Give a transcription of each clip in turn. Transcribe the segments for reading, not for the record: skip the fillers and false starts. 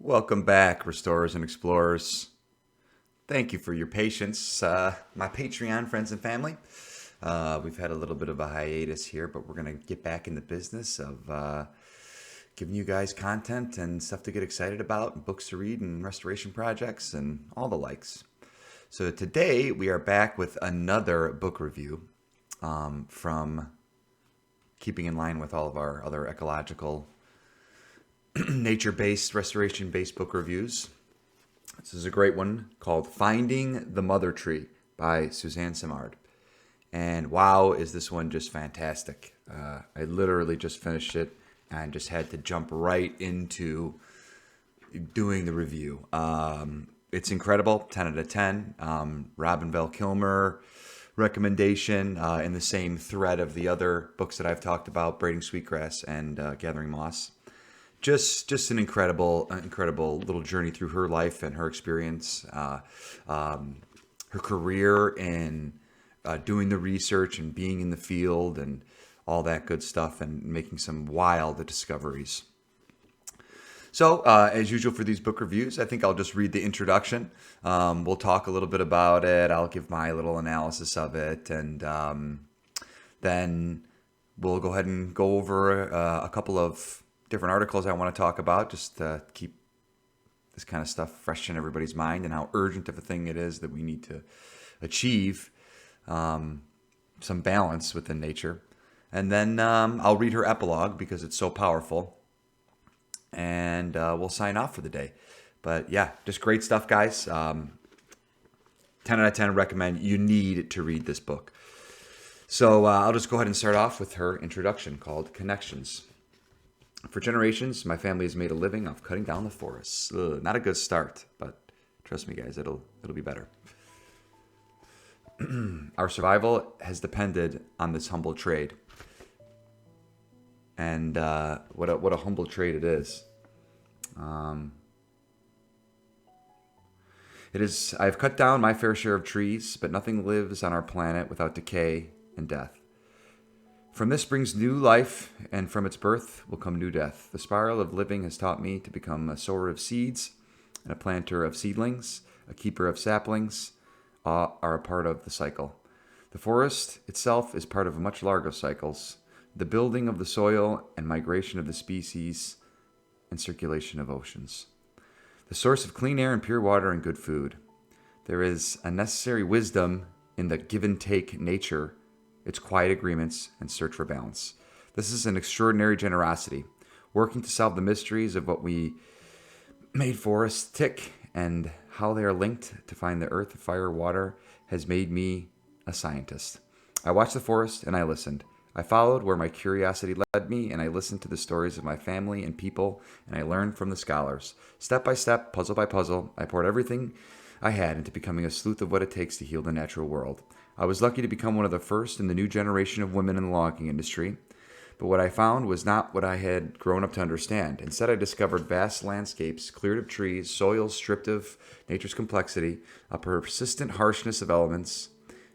Welcome back, restorers and explorers. Thank you for your patience, my Patreon friends and family. We've had a little bit of a hiatus here, but we're going to get back in the business of giving you guys content and stuff to get excited about, and books to read, and restoration projects, and all the likes. So today we are back with another book review from keeping in line with all of our other ecological nature-based, restoration-based book reviews. This is a great one called Finding the Mother Tree by Suzanne Simard. And wow, is this one just fantastic. I literally just finished it and just had to jump right into doing the review. It's incredible, 10 out of 10. Robin Bell Kilmer recommendation in the same thread of the other books that I've talked about, Braiding Sweetgrass and Gathering Moss. Just an incredible little journey through her life and her experience, her career in doing the research and being in the field and all that good stuff and making some wild discoveries. So, as usual for these book reviews, I think I'll just read the introduction. We'll talk a little bit about it. I'll give my little analysis of it, and then we'll go ahead and go over a couple of different articles I want to talk about, just to keep this kind of stuff fresh in everybody's mind and how urgent of a thing it is that we need to achieve some balance within nature. And then I'll read her epilogue because it's so powerful, and we'll sign off for the day. But yeah, just great stuff, guys. 10 out of 10 recommend. You need to read this book. So I'll just go ahead and start off with her introduction called Connections. For generations, my family has made a living off cutting down the forests. Not a good start, but trust me, guys, it'll be better. Our survival has depended on this humble trade, and what a humble trade it is. It is. I've cut down my fair share of trees, but nothing lives on our planet without decay and death. From this springs new life, and from its birth will come new death. The spiral of living has taught me to become a sower of seeds and a planter of seedlings, a keeper of saplings, are a part of the cycle. The forest itself is part of much larger cycles, the building of the soil and migration of the species and circulation of oceans. The source of clean air and pure water and good food. There is a necessary wisdom in the give and take nature, its quiet agreements, and search for balance. This is an extraordinary generosity, working to solve the mysteries of what we made forests tick and how they are linked to find the earth, fire, water has made me a scientist. I watched the forest and I listened. I followed where my curiosity led me, and I listened to the stories of my family and people, and I learned from the scholars. Step by step, puzzle by puzzle, I poured everything I had into becoming a sleuth of what it takes to heal the natural world. I was lucky to become one of the first in the new generation of women in the logging industry, but what I found was not what I had grown up to understand. Instead, I discovered vast landscapes cleared of trees, soils stripped of nature's complexity, a persistent harshness of elements,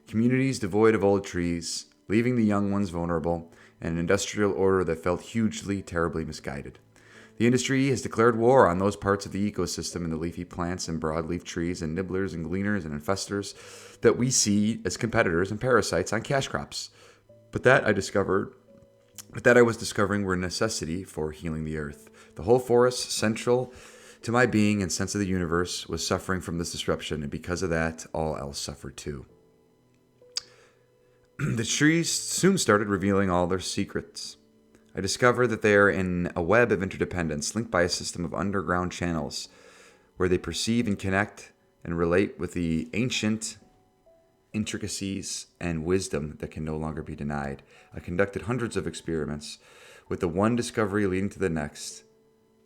communities devoid of old trees, leaving the young ones vulnerable, and an industrial order that felt hugely, terribly misguided. The industry has declared war on those parts of the ecosystem and the leafy plants and broadleaf trees and nibblers and gleaners and infestors that we see as competitors and parasites on cash crops. But that I was discovering were a necessity for healing the earth. The whole forest, central to my being and sense of the universe, was suffering from this disruption, and because of that, all else suffered too. The trees soon started revealing all their secrets. I discovered that they are in a web of interdependence linked by a system of underground channels where they perceive and connect and relate with the ancient intricacies and wisdom that can no longer be denied. I conducted hundreds of experiments, with the one discovery leading to the next,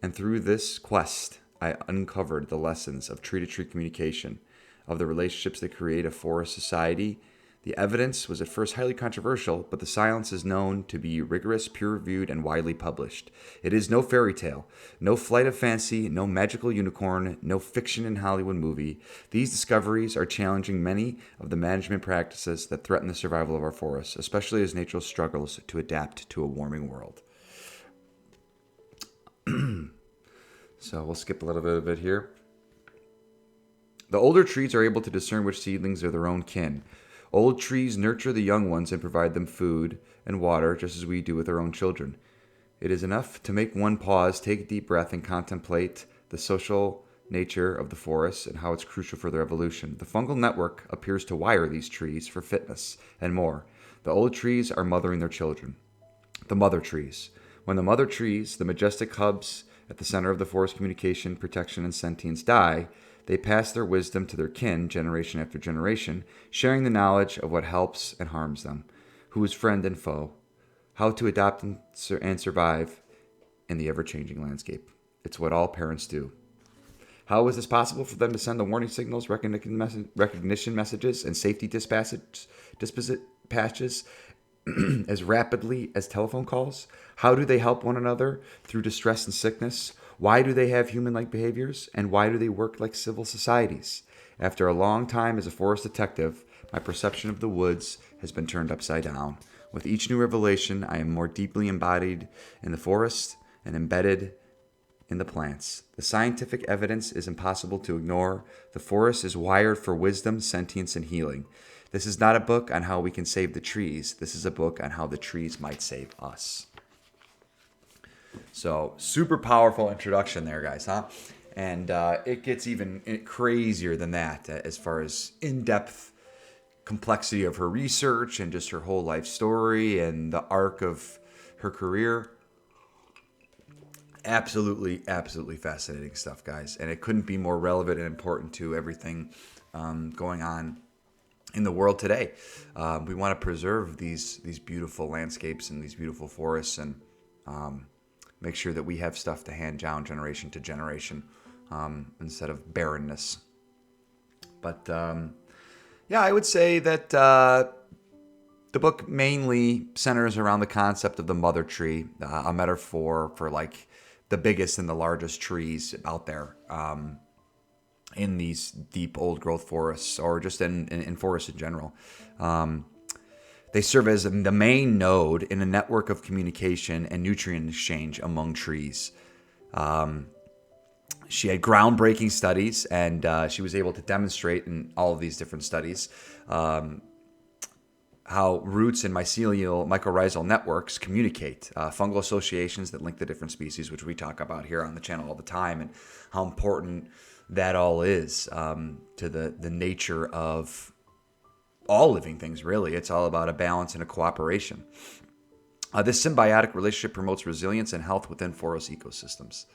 and through this quest, I uncovered the lessons of tree-to-tree communication, of the relationships that create a forest society. The evidence was at first highly controversial, but the science is known to be rigorous, peer-reviewed, and widely published. It is no fairy tale, no flight of fancy, no magical unicorn, no fiction in Hollywood movie. These discoveries are challenging many of the management practices that threaten the survival of our forests, especially as nature struggles to adapt to a warming world. So So we'll skip a little bit of it here. The older trees are able to discern which seedlings are their own kin. Old trees nurture the young ones and provide them food and water just as we do with our own children. It is enough to make one pause, take a deep breath, and contemplate the social nature of the forest and how it's crucial for their evolution. The fungal network appears to wire these trees for fitness and more. The old trees are mothering their children. The mother trees. When the mother trees, the majestic hubs at the center of the forest communication, protection, and sentience die, they pass their wisdom to their kin generation after generation, sharing the knowledge of what helps and harms them, who is friend and foe, how to adapt and survive in the ever-changing landscape. It's what all parents do. How is this possible for them to send the warning signals, recognition messages, and safety dispatches as rapidly as telephone calls? How do they help one another through distress and sickness? Why do they have human-like behaviors? And why do they work like civil societies? After a long time as a forest detective, my perception of the woods has been turned upside down. With each new revelation, I am more deeply embodied in the forest and embedded in the plants. The scientific evidence is impossible to ignore. The forest is wired for wisdom, sentience, and healing. This is not a book on how we can save the trees. This is a book on how the trees might save us. So, super powerful introduction there, guys, huh? And it gets even crazier than that as far as in-depth complexity of her research and just her whole life story and the arc of her career. Absolutely fascinating stuff, guys. And it couldn't be more relevant and important to everything going on in the world today. We want to preserve these beautiful landscapes and these beautiful forests and make sure that we have stuff to hand down generation to generation instead of barrenness. But yeah, I would say that the book mainly centers around the concept of the mother tree, a metaphor for like the biggest and the largest trees out there in these deep old growth forests or just in forests in general. They serve as the main node in a network of communication and nutrient exchange among trees. She had groundbreaking studies, and she was able to demonstrate in all of these different studies how roots and mycorrhizal networks communicate, fungal associations that link the different species, which we talk about here on the channel all the time, and how important that all is to the nature of all living things, really. It's all about a balance and a cooperation. This symbiotic relationship promotes resilience and health within forest ecosystems.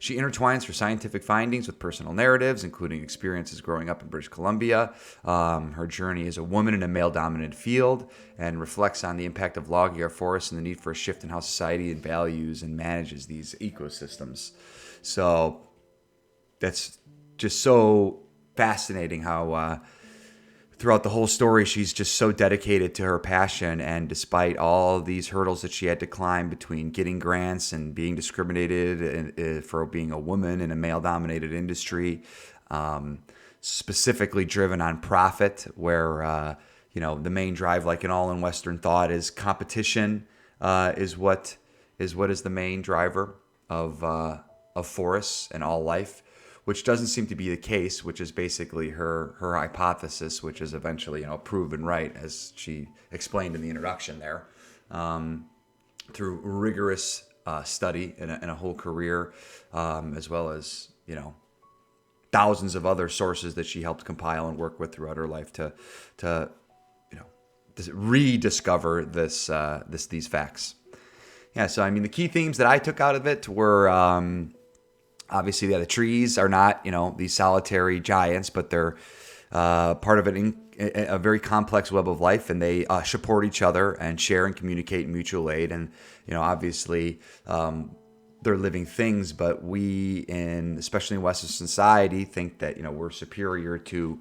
She intertwines her scientific findings with personal narratives, including experiences growing up in British Columbia, her journey as a woman in a male-dominated field, and reflects on the impact of logging our forests and the need for a shift in how society and values and manages these ecosystems. So that's just so fascinating how throughout the whole story, she's just so dedicated to her passion. And despite all these hurdles that she had to climb between getting grants and being discriminated for being a woman in a male-dominated industry, specifically driven on profit, where the main drive, like in all in Western thought, is competition is what is the main driver of forests and all life, which doesn't seem to be the case, which is basically her hypothesis, which is eventually proven right, as she explained in the introduction there, through rigorous study and a whole career, as well as thousands of other sources that she helped compile and work with throughout her life to rediscover these facts. Yeah, so I mean, the key themes that I took out of it were obviously the trees are not these solitary giants, but they're part of a very complex web of life, and they support each other and share and communicate in mutual aid. And obviously they're living things, but we especially in Western society, think that we're superior to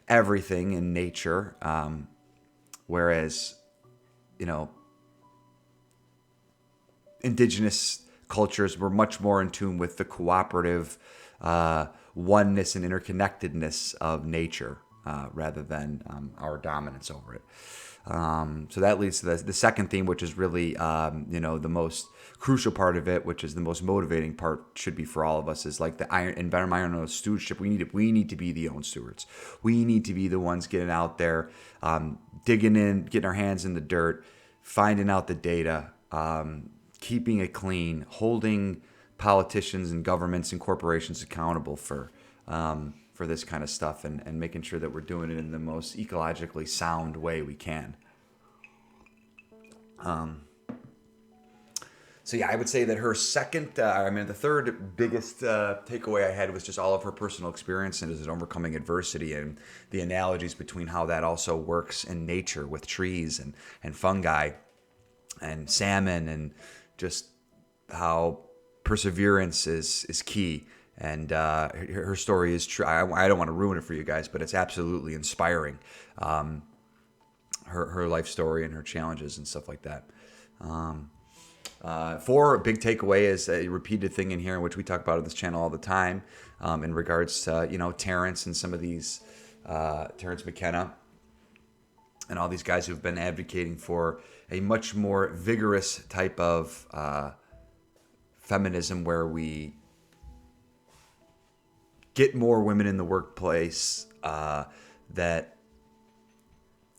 everything in nature, whereas indigenous cultures were much more in tune with the cooperative oneness and interconnectedness of nature. rather than our dominance over it. So that leads to the second theme, which is really, the most crucial part of it, which is the most motivating part, should be for all of us, is like the environmental stewardship. We need to be the own stewards. We need to be the ones getting out there, digging in, getting our hands in the dirt, finding out the data, keeping it clean, holding politicians and governments and corporations accountable for this kind of stuff, and making sure that we're doing it in the most ecologically sound way we can. So yeah, I would say that her the third biggest takeaway I had was just all of her personal experiences in overcoming adversity, and the analogies between how that also works in nature with trees and fungi and salmon, and just how perseverance is key. And her story is true. I don't want to ruin it for you guys, but it's absolutely inspiring. Her life story and her challenges and stuff like that. Four, a big takeaway is a repeated thing in here, which we talk about on this channel all the time, in regards to Terence and some of these Terence McKenna and all these guys who've been advocating for a much more vigorous type of feminism, where we get more women in the workplace that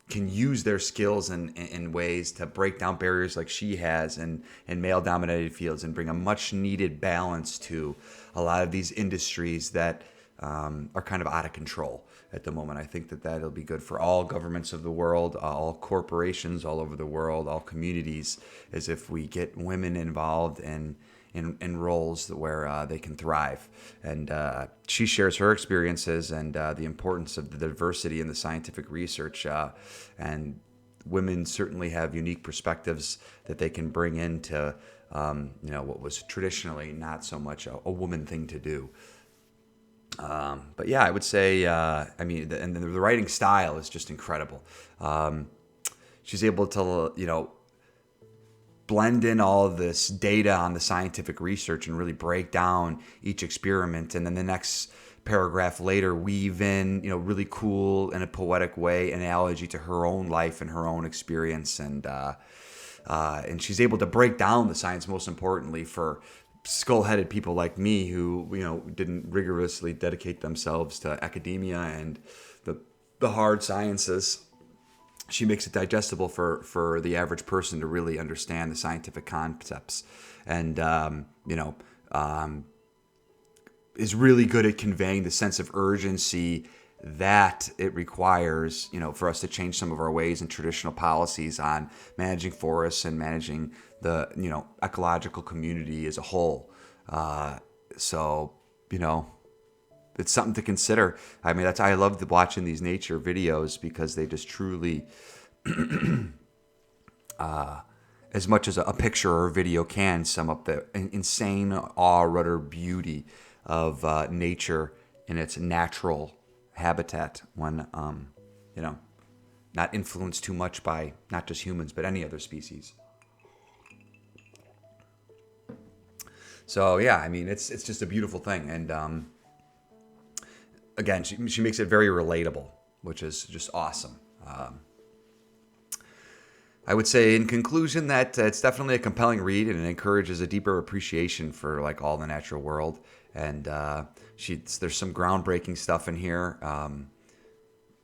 can use their skills in ways to break down barriers like she has in male-dominated fields, and bring a much-needed balance to a lot of these industries that are kind of out of control at the moment. I think that that'll be good for all governments of the world, all corporations all over the world, all communities, as if we get women involved in roles where they can thrive. And she shares her experiences and the importance of the diversity in the scientific research. And women certainly have unique perspectives that they can bring into what was traditionally not so much a woman thing to do. But yeah, I would say, the writing style is just incredible. She's able to, blend in all of this data on the scientific research and really break down each experiment. And then the next paragraph later, weave in, really cool in a poetic way, analogy to her own life and her own experience. And she's able to break down the science, most importantly, for skull-headed people like me who, didn't rigorously dedicate themselves to academia and the hard sciences. She makes it digestible for the average person to really understand the scientific concepts, and is really good at conveying the sense of urgency that it requires, for us to change some of our ways and traditional policies on managing forests and managing the, ecological community as a whole. It's something to consider. I mean, I love watching these nature videos, because they just truly, as much as a picture or a video can, sum up the insane awe, beauty of nature in its natural habitat, when not influenced too much by not just humans but any other species. So yeah, I mean, it's just a beautiful thing. And again, she makes it very relatable, which is just awesome. I would say in conclusion that it's definitely a compelling read, and it encourages a deeper appreciation for like all the natural world. And there's some groundbreaking stuff in here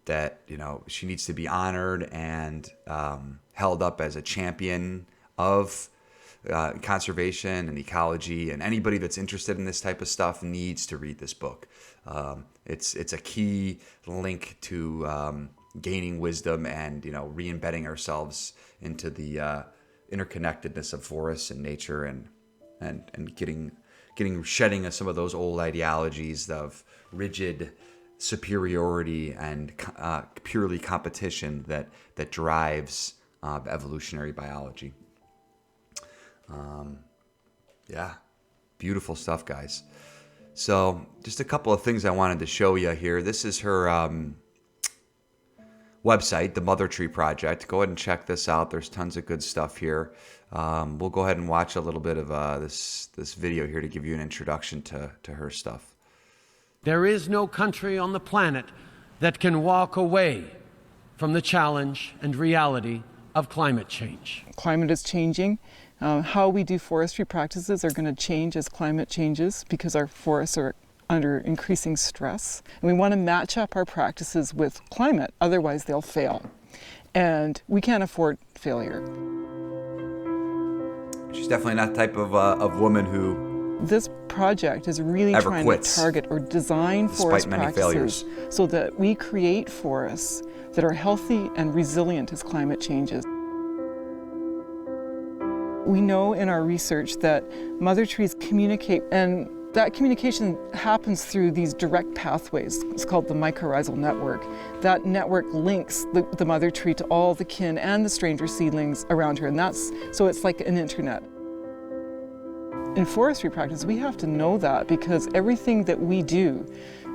that she needs to be honored and held up as a champion of conservation and ecology. And anybody that's interested in this type of stuff needs to read this book. It's a key link to gaining wisdom and re-embedding ourselves into the interconnectedness of forests and nature, and shedding some of those old ideologies of rigid superiority and purely competition that drives evolutionary biology. Yeah, beautiful stuff, guys. So just a couple of things I wanted to show you here. This is her website, the Mother Tree Project. Go ahead and check this out. There's tons of good stuff here. We'll go ahead and watch a little bit of this video here to give you an introduction to her stuff. There is no country on the planet that can walk away from the challenge and reality of climate change. Climate is changing. How we do forestry practices are going to change as climate changes because our forests are under increasing stress. And we want to match up our practices with climate, otherwise they'll fail. And we can't afford failure. She's definitely not the type of woman who This project is really trying quits, to target or design forest practices so that we create forests that are healthy and resilient as climate changes. We know in our research that mother trees communicate, and that communication happens through these direct pathways. It's called the mycorrhizal network. That network links the mother tree to all the kin and the stranger seedlings around her, and so it's like an internet. In forestry practice, we have to know that because everything that we do,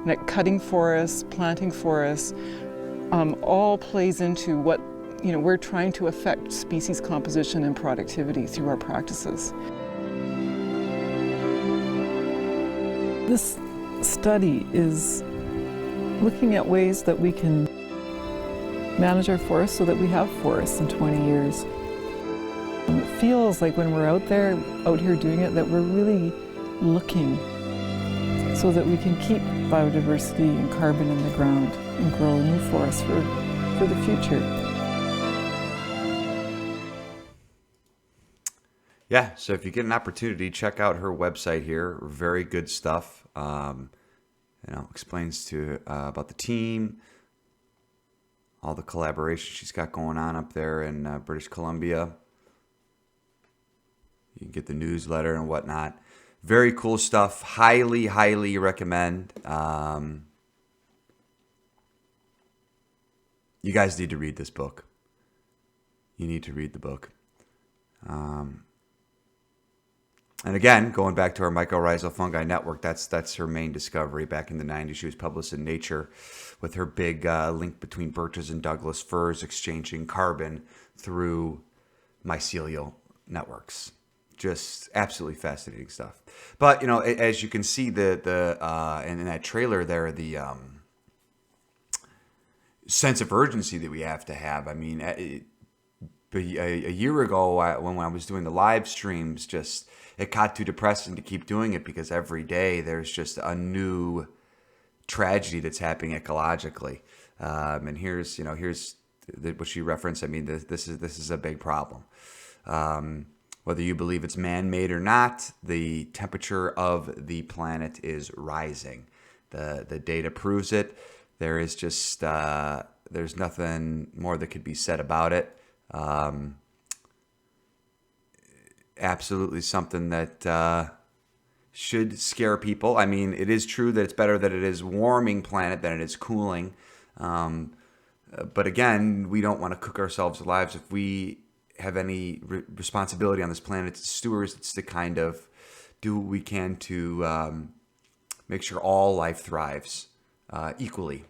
like cutting forests, planting forests, all plays into what we're trying to affect species composition and productivity through our practices. This study is looking at ways that we can manage our forests so that we have forests in 20 years. And it feels like when we're out here doing it, that we're really looking so that we can keep biodiversity and carbon in the ground and grow new forests for the future. Yeah, so if you get an opportunity, check out her website here. Very good stuff. Explains about the team, all the collaboration she's got going on up there in British Columbia. You can get the newsletter and whatnot. Very cool stuff. Highly, highly recommend. You guys need to read this book. You need to read the book. And again, going back to our mycorrhizal fungi network, that's her main discovery. Back in the 90s, she was published in Nature with her big link between birches and Douglas firs exchanging carbon through mycelial networks. Just absolutely fascinating stuff. But as you can see, and in that trailer there, the sense of urgency that we have to have. I mean, a year ago when I was doing the live streams, it got too depressing to keep doing it because every day there's just a new tragedy that's happening ecologically. And here's what she referenced. I mean, this is a big problem. Whether you believe it's man-made or not, the temperature of the planet is rising. The data proves it. There is just there's nothing more that could be said about it. Absolutely something that should scare people. I mean, it is true that it's better that it is warming planet than it is cooling. But again, we don't want to cook ourselves alive. If we have any responsibility on this planet as stewards, it's to kind of do what we can to make sure all life thrives equally.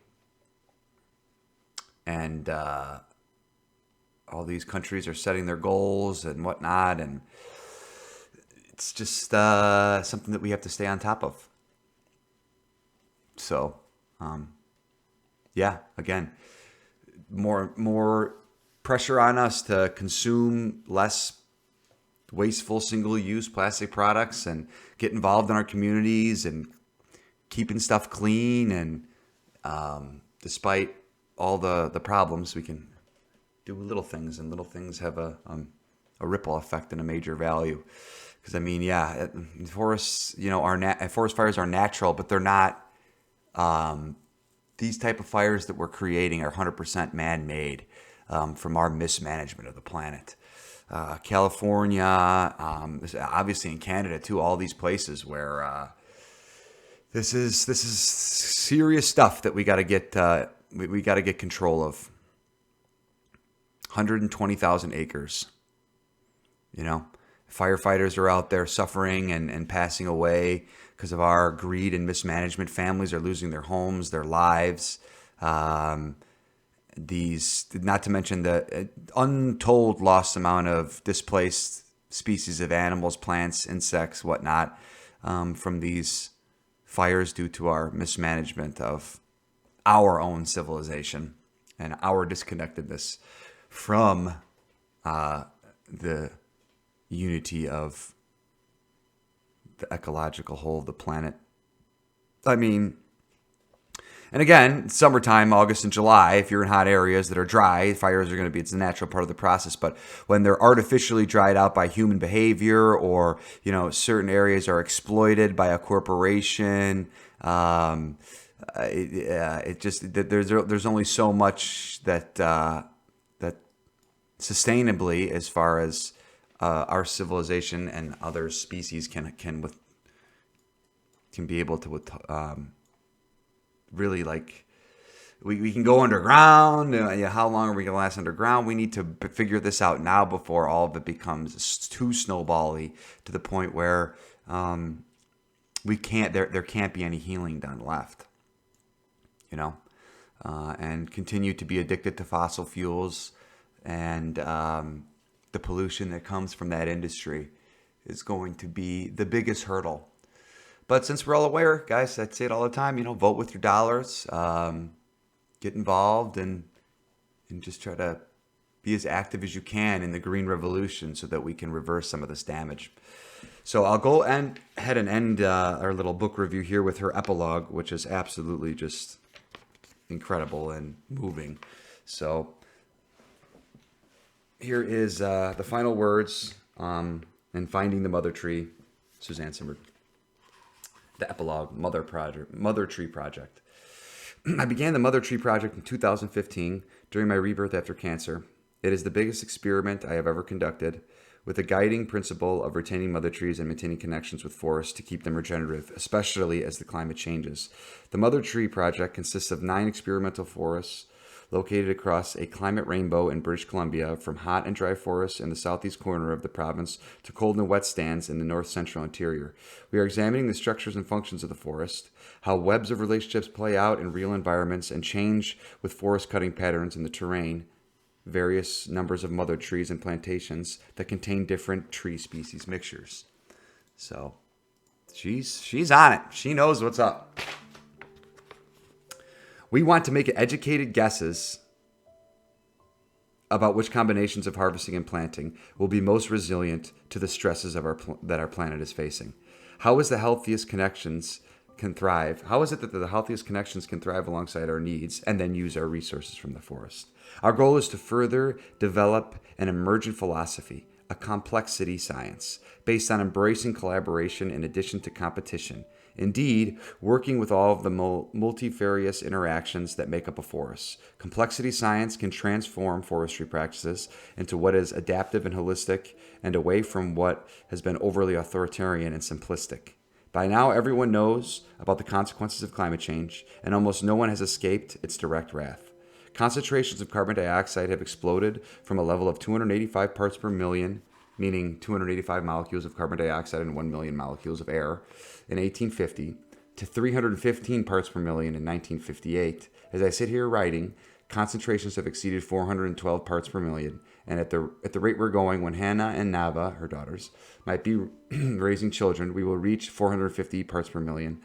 And all these countries are setting their goals and whatnot, and it's just something that we have to stay on top of. So, again, more pressure on us to consume less wasteful single-use plastic products and get involved in our communities and keeping stuff clean. And despite all the problems, we can do little things, and little things have a ripple effect and a major value. Because I mean, forests, forest fires are natural, but they're not. These type of fires that we're creating are 100% man-made from our mismanagement of the planet. California, obviously in Canada too. All these places where this is serious stuff that we got to get we got to get control of. 120,000 acres. Firefighters are out there suffering and passing away because of our greed and mismanagement. Families are losing their homes, their lives. These, not to mention the untold lost amount of displaced species of animals, plants, insects, whatnot, from these fires due to our mismanagement of our own civilization and our disconnectedness from the unity of the ecological whole of the planet. I mean, and again, summertime, August and July, if you're in hot areas that are dry, fires are going to be, it's a natural part of the process. But when they're artificially dried out by human behavior, or, certain areas are exploited by a corporation, there's only so much that sustainably, as far as our civilization and other species can be able to really, like, we can go underground. How long are we going to last underground? We need to figure this out now before all of it becomes too snowbally to the point where we can't. There can't be any healing done left. And continue to be addicted to fossil fuels, and the pollution that comes from that industry is going to be the biggest hurdle. But since we're all aware, guys, I say it all the time, vote with your dollars, get involved, and just try to be as active as you can in the green revolution so that we can reverse some of this damage. So I'll go ahead and end our little book review here with her epilogue, which is absolutely just incredible and moving. So here is the final words in Finding the Mother Tree, Suzanne Simard. The epilogue, Mother Tree Project. I began the Mother Tree Project in 2015 during my rebirth after cancer. It is the biggest experiment I have ever conducted, with a guiding principle of retaining mother trees and maintaining connections with forests to keep them regenerative, especially as the climate changes. The Mother Tree Project consists of 9 experimental forests located across a climate rainbow in British Columbia, from hot and dry forests in the southeast corner of the province to cold and wet stands in the north-central interior. We are examining the structures and functions of the forest, how webs of relationships play out in real environments and change with forest cutting patterns in the terrain, various numbers of mother trees and plantations that contain different tree species mixtures. So she's on it. She knows what's up. We want to make educated guesses about which combinations of harvesting and planting will be most resilient to the stresses of that our planet is facing. How is the healthiest connections can thrive? How is it that the healthiest connections can thrive alongside our needs and then use our resources from the forest? Our goal is to further develop an emergent philosophy, a complexity science, based on embracing collaboration in addition to competition. Indeed, working with all of the multifarious interactions that make up a forest. Complexity science can transform forestry practices into what is adaptive and holistic, and away from what has been overly authoritarian and simplistic. By now, everyone knows about the consequences of climate change, and almost no one has escaped its direct wrath. Concentrations of carbon dioxide have exploded from a level of 285 parts per million, meaning 285 molecules of carbon dioxide and 1 million molecules of air, in 1850, to 315 parts per million in 1958. As I sit here writing, concentrations have exceeded 412 parts per million, and at the rate we're going, when Hannah and Nava, her daughters, might be raising children, we will reach 450 parts per million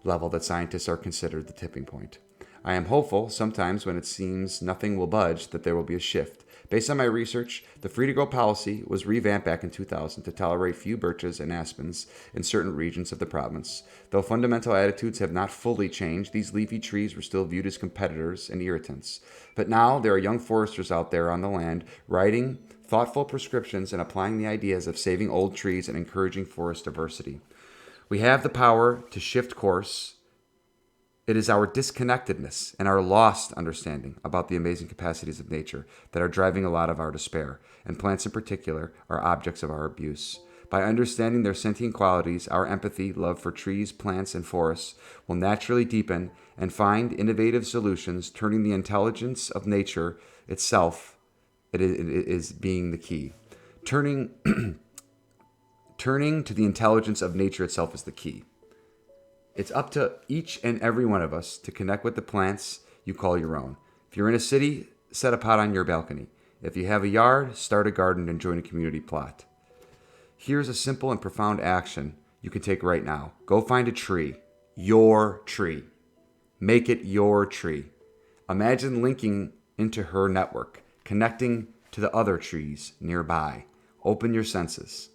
level that scientists are considered the tipping point. I am hopeful, sometimes when it seems nothing will budge, that there will be a shift. Based on my research, the free-to-grow policy was revamped back in 2000 to tolerate few birches and aspens in certain regions of the province. Though fundamental attitudes have not fully changed, these leafy trees were still viewed as competitors and irritants. But now there are young foresters out there on the land writing thoughtful prescriptions and applying the ideas of saving old trees and encouraging forest diversity. We have the power to shift course. It is our disconnectedness and our lost understanding about the amazing capacities of nature that are driving a lot of our despair, and plants in particular are objects of our abuse. By understanding their sentient qualities, our empathy, love for trees, plants, and forests will naturally deepen and find innovative solutions, turning the intelligence of nature itself, it is being the key. Turning to the intelligence of nature itself is the key. It's up to each and every one of us to connect with the plants you call your own. If you're in a city, set a pot on your balcony. If you have a yard, start a garden and join a community plot. Here's a simple and profound action you can take right now. Go find a tree, your tree, Make it your tree. Imagine linking into her network, connecting to the other trees nearby. Open your senses.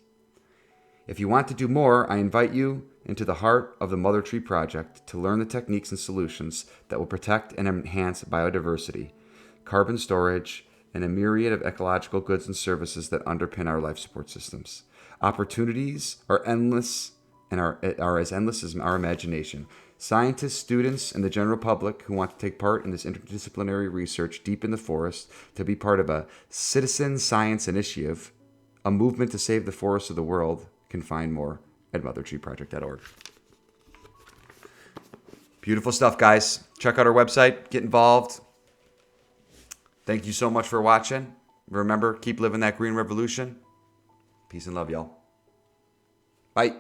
If you want to do more, I invite you into the heart of the Mother Tree Project to learn the techniques and solutions that will protect and enhance biodiversity, carbon storage, and a myriad of ecological goods and services that underpin our life support systems. Opportunities are endless and are as endless as our imagination. Scientists, students, and the general public who want to take part in this interdisciplinary research deep in the forest to be part of a citizen science initiative, a movement to save the forests of the world, can find more at mothertreeproject.org. Beautiful stuff, guys. Check out our website. Get involved. Thank you so much for watching. Remember, keep living that green revolution. Peace and love, y'all. Bye.